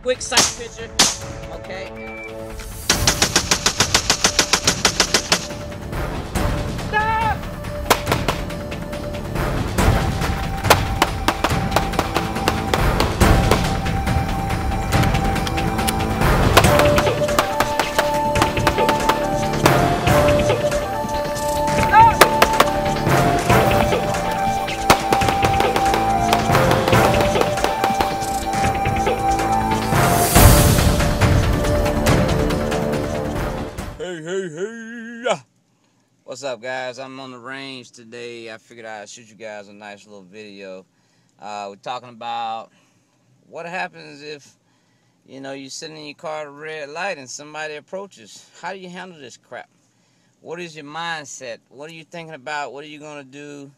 quick sight picture. Okay. Hey. What's up, guys? I'm on the range today. I figured I'd shoot you guys a nice little video. We're talking about what happens if, you're sitting in your car at a red light and somebody approaches. How do you handle this crap? What is your mindset? What are you thinking about? What are you going to do?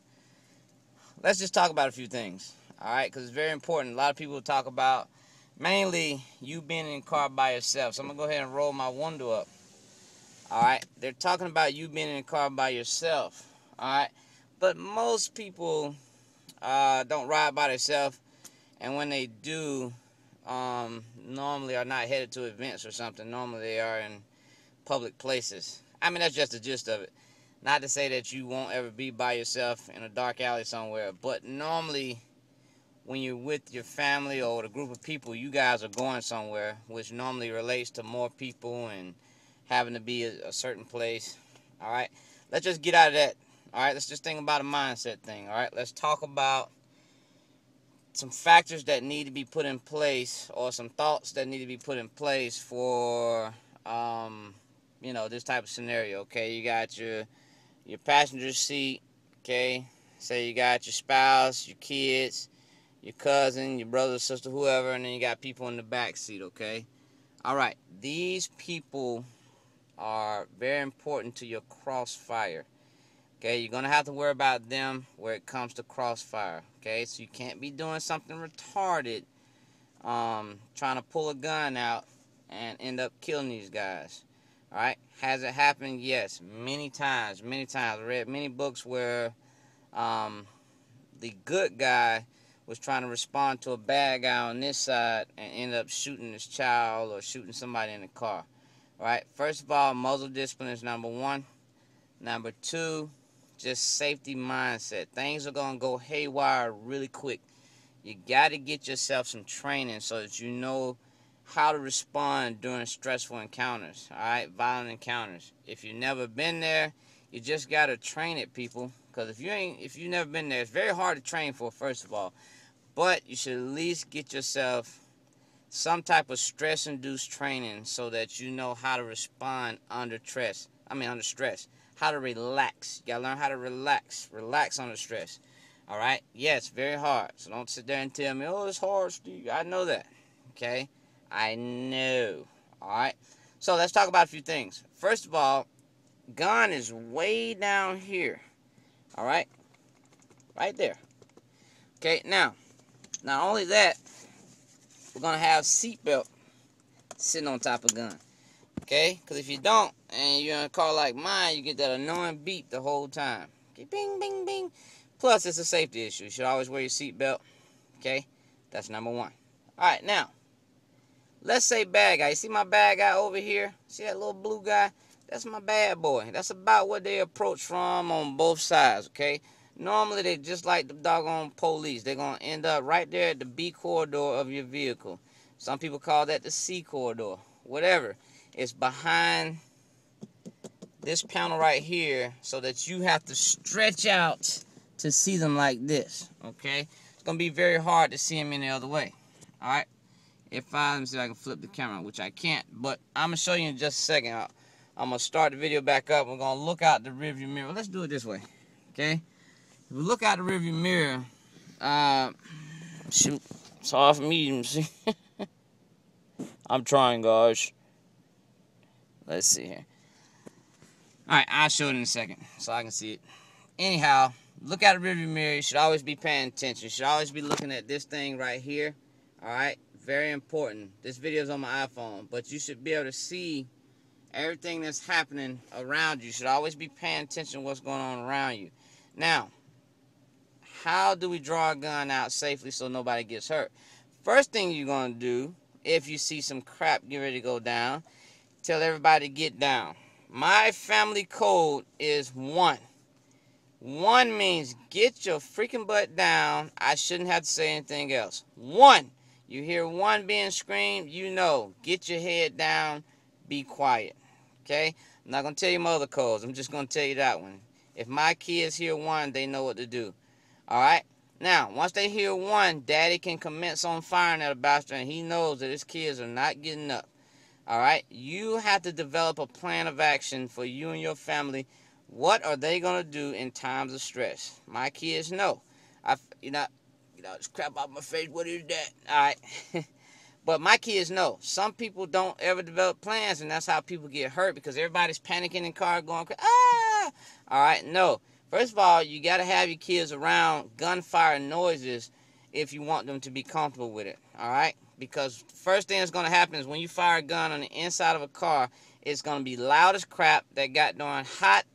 Let's just talk about a few things, all right? Because it's very important. A lot of people talk about mainly you being in the car by yourself. So I'm going to go ahead and roll my window up. All right, they're talking about you being in the car by yourself. All right, but most people don't ride by themselves, and when they do, normally are not headed to events or something. Normally they are in public places. I mean, that's just the gist of it. Not to say that you won't ever be by yourself in a dark alley somewhere, but normally when you're with your family or with a group of people, you guys are going somewhere, which normally relates to more people and having to be a certain place. All right, let's just get out of that. All right, let's just think about a mindset thing. All right, let's talk about some factors that need to be put in place, or some thoughts that need to be put in place for this type of scenario. Okay, you got your passenger seat. Okay, say you got your spouse, your kids, your cousin, your brother, sister, whoever, and then you got people in the back seat. Okay, all right, these people are very important to your crossfire. Okay, you're gonna have to worry about them where it comes to crossfire. Okay, so you can't be doing something retarded, trying to pull a gun out and end up killing these guys. All right, has it happened? Yes, many times. I read many books where the good guy was trying to respond to a bad guy on this side and ended up shooting his child or shooting somebody in the car. Right, first of all, muzzle discipline is number one. Number two, just safety mindset. Things are going to go haywire really quick. You got to get yourself some training so that you know how to respond during stressful encounters, all right, violent encounters. If you've never been there, you just got to train it, people. Because if you've never been there, it's very hard to train for, first of all. But you should at least get yourself some type of stress-induced training so that you know how to respond under stress. How to relax. You gotta learn how to relax under stress. All right? Yeah, it's very hard. So don't sit there and tell me, oh, it's hard, Steve. I know that. Okay? I know. All right? So let's talk about a few things. First of all, gun is way down here. All right? Right there. Okay, now, not only that, we're going to have seatbelt sitting on top of gun. Okay? Because if you don't, and you're in a car like mine, you get that annoying beep the whole time. Okay? Bing, bing, bing. Plus, it's a safety issue. You should always wear your seatbelt. Okay? That's number one. Alright, now, let's say bad guy. You see my bad guy over here? See that little blue guy? That's my bad boy. That's about what they approach from on both sides, okay? Normally, they just like the doggone police. They're going to end up right there at the B corridor of your vehicle. Some people call that the C corridor. Whatever. It's behind this panel right here so that you have to stretch out to see them like this, okay? It's going to be very hard to see them any other way, all right? Let me see if I can flip the camera, which I can't, but I'm going to show you in just a second. I'm going to start the video back up. We're going to look out the rearview mirror. Let's do it this way, okay? If we look out the rearview mirror, shoot, it's hard for me to see. I'm trying, guys. Let's see here. Alright, I'll show it in a second so I can see it. Anyhow, look out the rearview mirror. You should always be paying attention. You should always be looking at this thing right here. Alright, very important. This video is on my iPhone, but you should be able to see everything that's happening around you. You should always be paying attention to what's going on around you. Now, how do we draw a gun out safely so nobody gets hurt? First thing you're going to do if you see some crap get ready to go down, tell everybody to get down. My family code is 1. 1 means get your freaking butt down. I shouldn't have to say anything else. 1. You hear 1 being screamed, you know, get your head down, be quiet. Okay? I'm not going to tell you my other codes. I'm just going to tell you that one. If my kids hear 1, they know what to do. Alright? Now, once they hear 1, daddy can commence on firing at a bastard, and he knows that his kids are not getting up. Alright? You have to develop a plan of action for you and your family. What are they going to do in times of stress? My kids know. This crap out my face. What is that? Alright? But my kids know. Some people don't ever develop plans, and that's how people get hurt, because everybody's panicking in the car going, ah! Alright? No. First of all, you got to have your kids around gunfire noises if you want them to be comfortable with it. Alright? Because first thing that's going to happen is when you fire a gun on the inside of a car, it's going to be loud as crap. That goddamn hot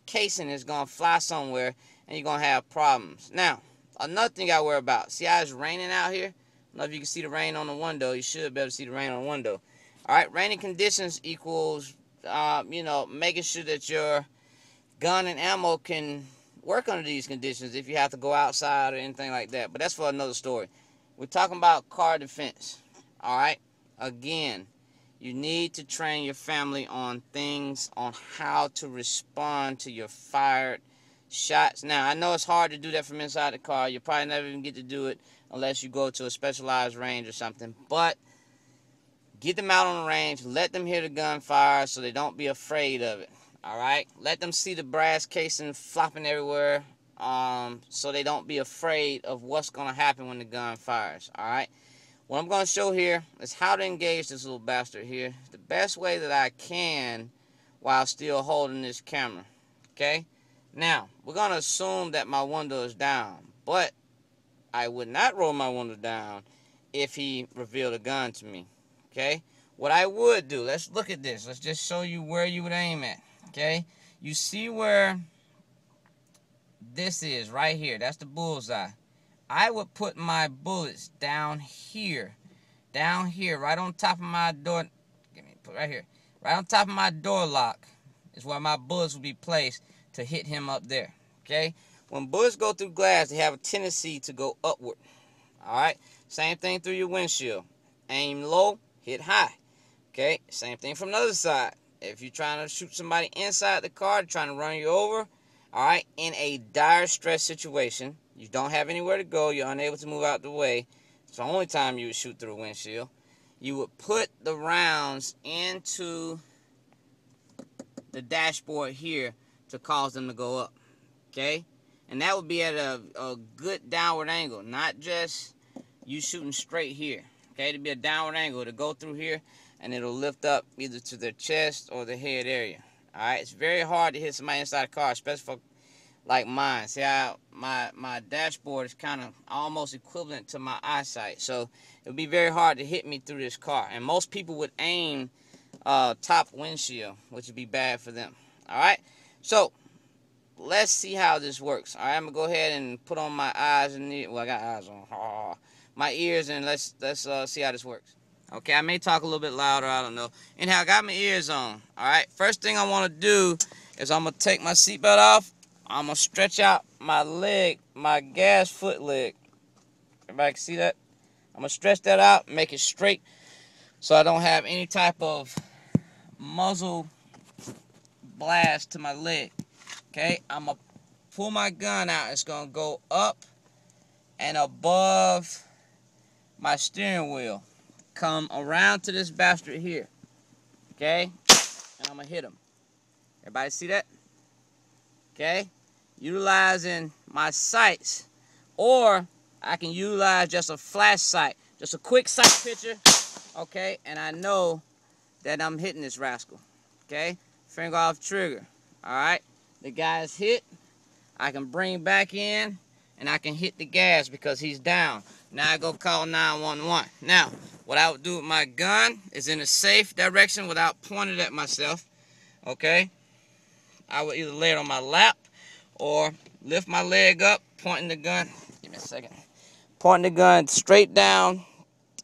casing is going to fly somewhere, and you're going to have problems. Now, another thing I worry about. See how it's raining out here? I don't know if you can see the rain on the window. You should be able to see the rain on the window. Alright, raining conditions equals, making sure that your gun and ammo can work under these conditions if you have to go outside or anything like that. But that's for another story. We're talking about car defense. Alright? Again, you need to train your family on things, on how to respond to your fired shots. Now, I know it's hard to do that from inside the car. You'll probably never even get to do it unless you go to a specialized range or something. But get them out on the range. Let them hear the gunfire so they don't be afraid of it. Alright? Let them see the brass casing flopping everywhere, so they don't be afraid of what's going to happen when the gun fires. Alright? What I'm going to show here is how to engage this little bastard here the best way that I can while still holding this camera. Okay? Now, we're going to assume that my window is down, but I would not roll my window down if he revealed a gun to me. Okay? What I would do, let's look at this. Let's just show you where you would aim at. Okay? You see where this is right here. That's the bullseye. I would put my bullets down here, right on top of my door. Put right here, right on top of my door lock is where my bullets will be placed to hit him up there. Okay? When bullets go through glass, they have a tendency to go upward. All right? Same thing through your windshield. Aim low, hit high. Okay? Same thing from the other side. If you're trying to shoot somebody inside the car, trying to run you over, all right, in a dire stress situation, you don't have anywhere to go, you're unable to move out the way, it's the only time you would shoot through a windshield, you would put the rounds into the dashboard here to cause them to go up, okay? And that would be at a good downward angle, not just you shooting straight here, okay? It'd be a downward angle to go through here, and it'll lift up either to their chest or the head area. Alright, it's very hard to hit somebody inside a car, especially for like mine. See how my dashboard is kind of almost equivalent to my eyesight. So it would be very hard to hit me through this car. And most people would aim top windshield, which would be bad for them. Alright, so let's see how this works. Alright, I'm going to go ahead and put on my eyes and well, I got eyes on. My ears, and let's see how this works. Okay, I may talk a little bit louder, I don't know. Anyhow, I got my ears on. Alright, first thing I want to do is I'm going to take my seatbelt off. I'm going to stretch out my leg, my gas foot leg. Everybody can see that? I'm going to stretch that out, make it straight so I don't have any type of muzzle blast to my leg. Okay, I'm going to pull my gun out. It's going to go up and above my steering wheel. Come around to this bastard here. Okay? And I'm going to hit him. Everybody see that? Okay? Utilizing my sights. Or I can utilize just a flash sight. Just a quick sight picture. Okay? And I know that I'm hitting this rascal. Okay? Finger off trigger. Alright? The guy's hit. I can bring back in. And I can hit the gas because he's down. Now I go call 911. Now, what I would do with my gun is in a safe direction without pointing at myself. Okay? I would either lay it on my lap or lift my leg up, pointing the gun. Give me a second. Pointing the gun straight down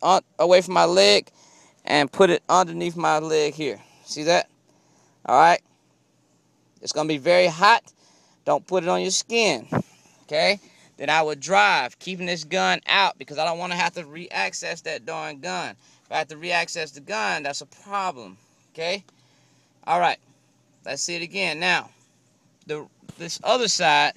away from my leg and put it underneath my leg here. See that? All right. It's going to be very hot. Don't put it on your skin. Okay? Then I would drive, keeping this gun out because I don't want to have to re-access that darn gun. If I have to re-access the gun, that's a problem. Okay? All right. Let's see it again. Now, this other side,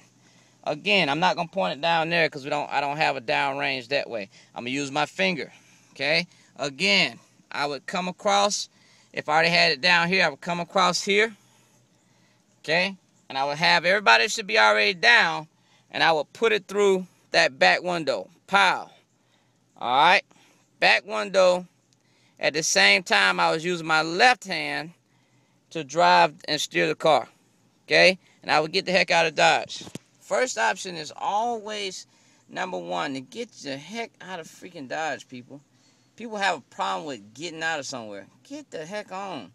again, I'm not going to point it down there because I don't have a down range that way. I'm going to use my finger. Okay? Again, I would come across, if I already had it down here, I would come across here. Okay? And I would have, everybody should be already down, and I would put it through that back window. Pow. Alright? Back window. At the same time, I was using my left hand to drive and steer the car. Okay? And I would get the heck out of Dodge. First option is always number one, to get the heck out of freaking Dodge, people. People have a problem with getting out of somewhere. Get the heck on.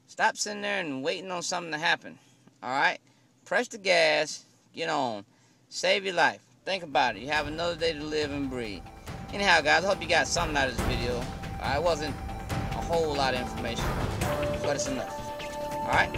Stop sitting there and waiting on something to happen. Alright? Press the gas. Get on. Save your life. Think about it. You have another day to live and breathe. Anyhow, guys, I hope you got something out of this video. It wasn't a whole lot of information, but it's enough. Alright?